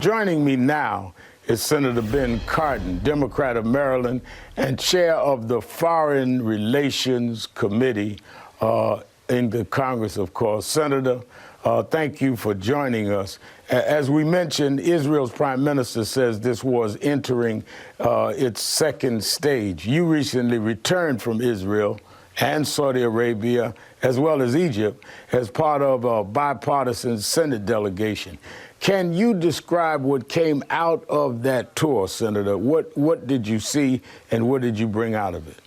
Joining me now is Senator Ben Cardin, Democrat of Maryland and chair of the Foreign Relations Committee in the Congress, of course. Senator, thank you for joining us. As we mentioned, Israel's prime minister says this war is entering its second stage. You recently returned from Israel and Saudi Arabia, as well as Egypt, as part of a bipartisan Senate delegation. Can you describe what came out of that tour, Senator? What did you see and what did you bring out of it?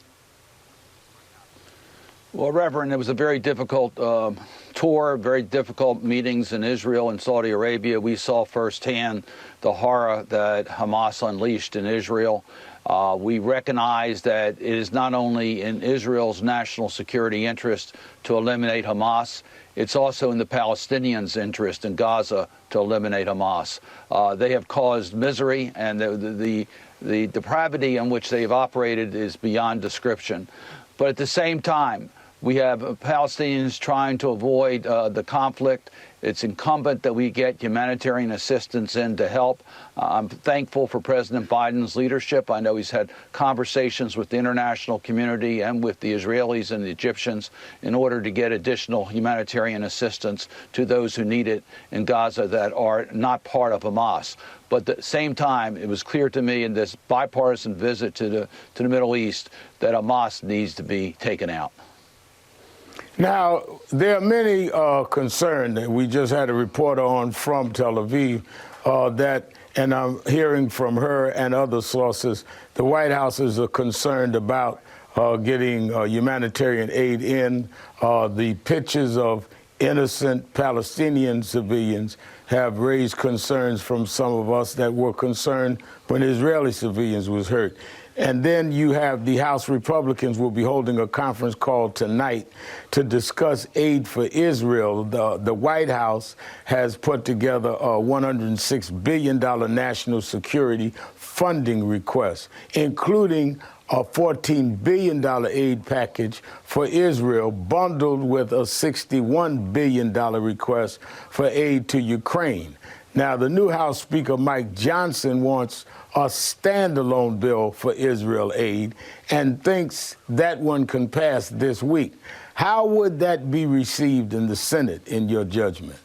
Well, Reverend, it was a very difficult tour, very difficult meetings in Israel and Saudi Arabia. We saw firsthand the horror that Hamas unleashed in Israel. We recognize that it is not only in Israel's national security interest to eliminate Hamas, it's also in the Palestinians' interest in Gaza to eliminate Hamas. They have caused misery, and the depravity in which they've operated is beyond description. But at the same time, we have Palestinians trying to avoid the conflict. It's incumbent that we get humanitarian assistance in to help. I'm thankful for President Biden's leadership. I know he's had conversations with the international community and with the Israelis and the Egyptians in order to get additional humanitarian assistance to those who need it in Gaza that are not part of Hamas. But at the same time, it was clear to me in this bipartisan visit to the Middle East that Hamas needs to be taken out. Now, there are many concerned that we just had a reporter on from Tel Aviv and I'm hearing from her and other sources, the White House is concerned about getting humanitarian aid in. The pictures of innocent Palestinian civilians have raised concerns from some of us that were concerned when Israeli civilians was hurt. And then you have the House Republicans will be holding a conference call tonight to discuss aid for Israel. The White House has put together a $106 billion national security funding request, including a $14 billion aid package for Israel, bundled with a $61 billion request for aid to Ukraine. Now, the new House Speaker, Mike Johnson, wants a standalone bill for Israel aid and thinks that one can pass this week. How would that be received in the Senate, in your judgment?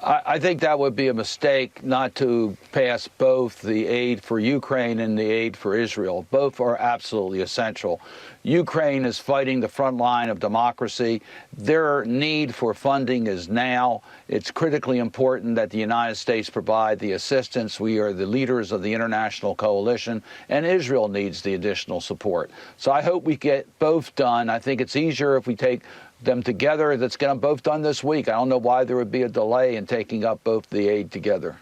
I think that would be a mistake not to pass both the aid for Ukraine and the aid for Israel. Both are absolutely essential. Ukraine is fighting the front line of democracy. Their need for funding is now. It's critically important that the United States provide the assistance. We are the leaders of the international coalition, and Israel needs the additional support. So I hope we get both done. I think it's easier if we take them together. Let's get them both done this week. I don't know why there would be a delay in taking up both the aid together.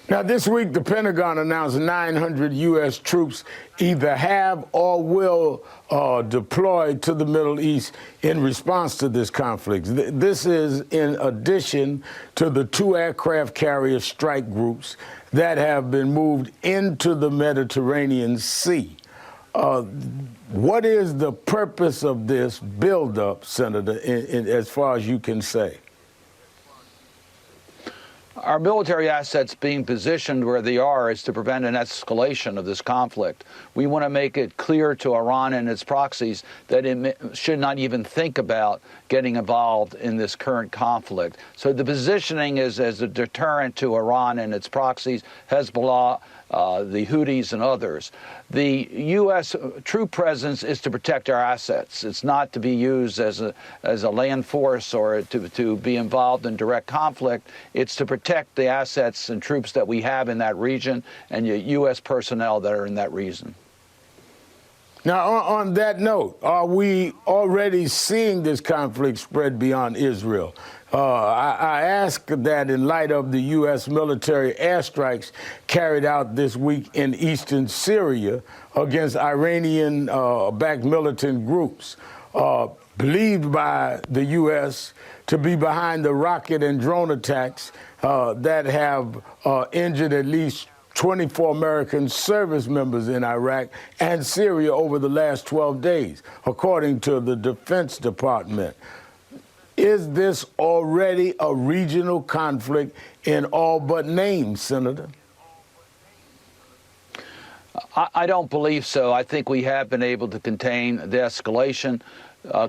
Now, this week, the Pentagon announced 900 U.S. troops either have or will deploy to the Middle East in response to this conflict. This is in addition to the 2 aircraft carrier strike groups that have been moved into the Mediterranean Sea. What is the purpose of this buildup, Senator, as far as you can say? Our military assets being positioned where they are is to prevent an escalation of this conflict. We want to make it clear to Iran and its proxies that it should not even think about getting involved in this current conflict. So the positioning is as a deterrent to Iran and its proxies, Hezbollah, the Houthis and others. The U.S. true presence is to protect our assets. It's not to be used as a land force or to be involved in direct conflict. It's to protect the assets and troops that we have in that region and U.S. personnel that are in that region. Now, on that note, are we already seeing this conflict spread beyond Israel? I ask that in light of the U.S. military airstrikes carried out this week in eastern Syria against Iranian-backed militant groups, believed by the U.S. to be behind the rocket and drone attacks that have injured at least 24 American service members in Iraq and Syria over the last 12 days, according to the Defense Department. Is this already a regional conflict in all but name, Senator? I don't believe so. I think we have been able to contain the escalation.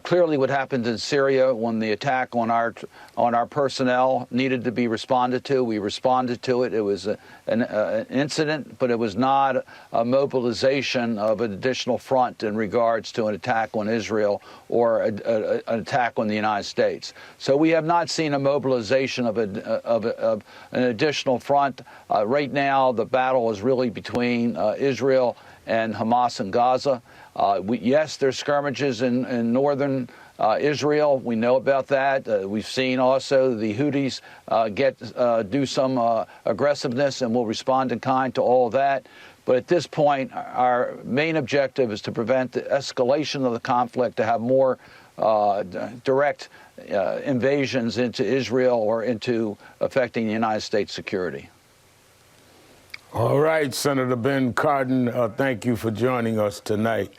Clearly, what happened in Syria when the attack on our personnel needed to be responded to, we responded to it. It was an incident, but it was not a mobilization of an additional front in regards to an attack on Israel or an attack on the United States. So we have not seen a mobilization of an additional front. Right now, the battle is really between Israel and Hamas in Gaza. Yes, there's skirmishes in northern Israel. We know about that. We've seen also the Houthis do some aggressiveness, and we'll respond in kind to all of that. But at this point, our main objective is to prevent the escalation of the conflict, to have more direct invasions into Israel or into affecting the United States security. All right, Senator Ben Cardin, thank you for joining us tonight.